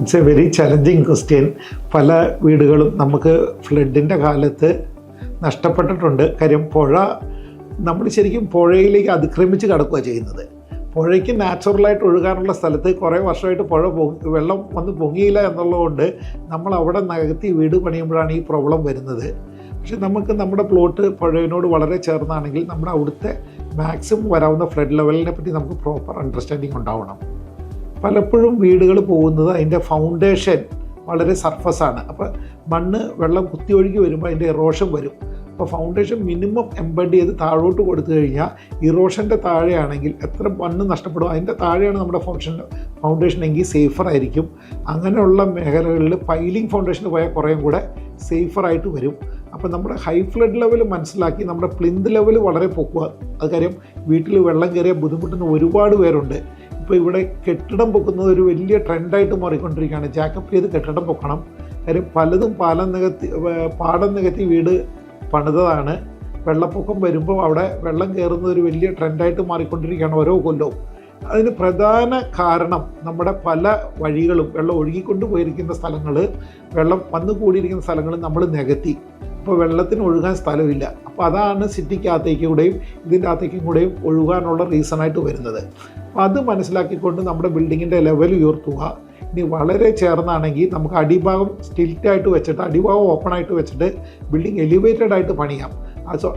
It's A very challenging question. പല വീടുകളും നമുക്ക് ഫ്ലഡിൻ്റെ കാലത്ത് നഷ്ടപ്പെട്ടിട്ടുണ്ട്. കാര്യം പുഴ നമ്മൾ ശരിക്കും പുഴയിലേക്ക് അതിക്രമിച്ച് കടക്കുക ചെയ്യുന്നത്. പുഴയ്ക്ക് നാച്ചുറലായിട്ട് ഒഴുകാനുള്ള സ്ഥലത്ത് കുറേ വർഷമായിട്ട് വെള്ളം വന്ന് പൊങ്ങിയില്ല എന്നുള്ളതുകൊണ്ട് നമ്മൾ അവിടെ നികത്തി വീട് പണിയുമ്പോഴാണ് ഈ പ്രോബ്ലം വരുന്നത്. പക്ഷെ നമുക്ക് നമ്മുടെ പ്ലോട്ട് പുഴയോട് വളരെ ചേർന്നാണെങ്കിൽ നമ്മുടെ അവിടുത്തെ മാക്സിമം വരാവുന്ന ഫ്ലഡ് ലെവലിനെ പറ്റി നമുക്ക് പ്രോപ്പർ അണ്ടർസ്റ്റാൻഡിങ് ഉണ്ടാവണം. പലപ്പോഴും വീടുകൾ പോകുന്നത് അതിൻ്റെ ഫൗണ്ടേഷൻ വളരെ സർഫസാണ്. അപ്പോൾ മണ്ണ് വെള്ളം കുത്തി ഒഴുകി വരുമ്പോൾ അതിൻ്റെ ഇറോഷൻ വരും. അപ്പോൾ ഫൗണ്ടേഷൻ മിനിമം എംബഡ് ചെയ്ത് താഴോട്ട് കൊടുത്തു കഴിഞ്ഞാൽ ഇറോഷൻ്റെ താഴെയാണെങ്കിൽ എത്ര മണ്ണ് നഷ്ടപ്പെടും, അതിൻ്റെ താഴെയാണ് നമ്മുടെ ഫൗണ്ടേഷൻ എങ്കിൽ സേഫറായിരിക്കും. അങ്ങനെയുള്ള മേഖലകളിൽ പൈലിംഗ് ഫൗണ്ടേഷന് പോയാൽ കുറേയും കൂടെ സേഫറായിട്ട് വരും. അപ്പോൾ നമ്മുടെ ഹൈ ഫ്ലഡ് ലെവൽ മനസ്സിലാക്കി നമ്മുടെ പ്ലിന്ത് ലെവൽ വളരെ പൊക്കുക. അത് കാര്യം വീട്ടിൽ വെള്ളം കയറിയ ബുദ്ധിമുട്ടുന്ന ഒരുപാട് പേരുണ്ട്. ഇപ്പോൾ ഇവിടെ കെട്ടിടം പൊക്കുന്നത് ഒരു വലിയ ട്രെൻഡായിട്ട് മാറിക്കൊണ്ടിരിക്കുകയാണ്. ജാക്കപ്പ് ചെയ്ത് കെട്ടിടം പൊക്കണം. കാര്യം പലതും പാടം നികത്തി വീട് പണിതതാണ്. വെള്ളപ്പൊക്കം വരുമ്പോൾ അവിടെ വെള്ളം കയറുന്നത് ഒരു വലിയ ട്രെൻഡായിട്ട് മാറിക്കൊണ്ടിരിക്കുകയാണ് ഓരോ കൊല്ലവും. അതിന് പ്രധാന കാരണം നമ്മുടെ പല വഴികളും വെള്ളം ഒഴുകിക്കൊണ്ട് പോയിരിക്കുന്ന സ്ഥലങ്ങൾ, വെള്ളം വന്നു കൂടിയിരിക്കുന്ന സ്ഥലങ്ങൾ നമ്മൾ നികത്തി. ഇപ്പോൾ വെള്ളത്തിന് ഒഴുകാൻ സ്ഥലമില്ല. അപ്പോൾ അതാണ് സിറ്റിക്കകത്തേക്കൂടെയും ഇതിൻ്റെ അകത്തേക്കും കൂടെയും ഒഴുകാനുള്ള റീസണായിട്ട് വരുന്നത്. അപ്പോൾ അത് മനസ്സിലാക്കിക്കൊണ്ട് നമ്മുടെ ബിൽഡിങ്ങിൻ്റെ ലെവൽ ഉയർത്തുക. ഇനി വളരെ ചേർന്നാണെങ്കിൽ നമുക്ക് അടിഭാഗം സ്റ്റിൽറ്റായിട്ട് വെച്ചിട്ട് അടിഭാഗം ഓപ്പണായിട്ട് വെച്ചിട്ട് ബിൽഡിംഗ് എലിവേറ്റഡ് ആയിട്ട് പണിയാം.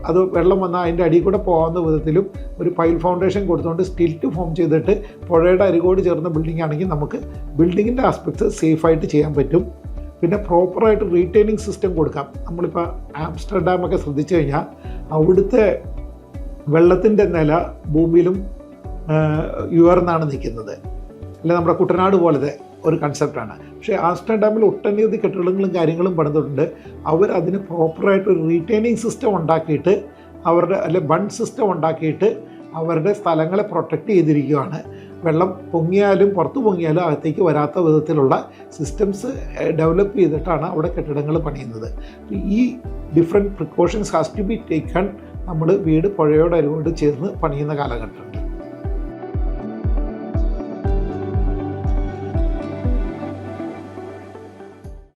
അത് വെള്ളം വന്നാൽ അതിൻ്റെ അടിയിൽ കൂടെ പോകുന്ന വിധത്തിലും ഒരു പൈൽ ഫൗണ്ടേഷൻ കൊടുത്തുകൊണ്ട് സ്റ്റിൽറ്റ് ഫോം ചെയ്തിട്ട് പുഴയുടെ അരികോട് ചേർന്ന ബിൽഡിംഗ് ആണെങ്കിൽ നമുക്ക് ബിൽഡിങ്ങിൻ്റെ ആസ്പെക്ട്സ് സേഫായിട്ട് ചെയ്യാൻ പറ്റും. പിന്നെ പ്രോപ്പറായിട്ട് റീറ്റെയിനിങ് സിസ്റ്റം കൊടുക്കാം. നമ്മളിപ്പോൾ ആംസ്റ്റർഡാമൊക്കെ ശ്രദ്ധിച്ചു കഴിഞ്ഞാൽ അവിടുത്തെ വെള്ളത്തിൻ്റെ നില ഭൂമിയിലും ഉയർന്നാണ് നിൽക്കുന്നത്. അല്ലെ നമ്മുടെ കുട്ടനാട് പോലത്തെ ഒരു കൺസെപ്റ്റാണ്. പക്ഷേ ആംസ്റ്റർഡാമിൽ ഒട്ടനവധി കെട്ടിടങ്ങളും കാര്യങ്ങളും പണിതിട്ടുണ്ട്. അതിന് പ്രോപ്പറായിട്ട് ഒരു റീറ്റെയിനിങ് സിസ്റ്റം ഉണ്ടാക്കിയിട്ട് ബൺ സിസ്റ്റം ഉണ്ടാക്കിയിട്ട് അവരുടെ സ്ഥലങ്ങളെ പ്രൊട്ടക്റ്റ് ചെയ്തിരിക്കുകയാണ്. വെള്ളം പൊങ്ങിയാലും പുറത്ത് പൊങ്ങിയാലും അകത്തേക്ക് വരാത്ത വിധത്തിലുള്ള സിസ്റ്റംസ് ഡെവലപ്പ് ചെയ്തിട്ടാണ് അവിടെ കെട്ടിടങ്ങൾ പണിയുന്നത്. ഈ different precautions has to be taken നമ്മൾ വീട് പുഴയോട് ചേർന്ന് പണിയുന്ന കാലഘട്ടം.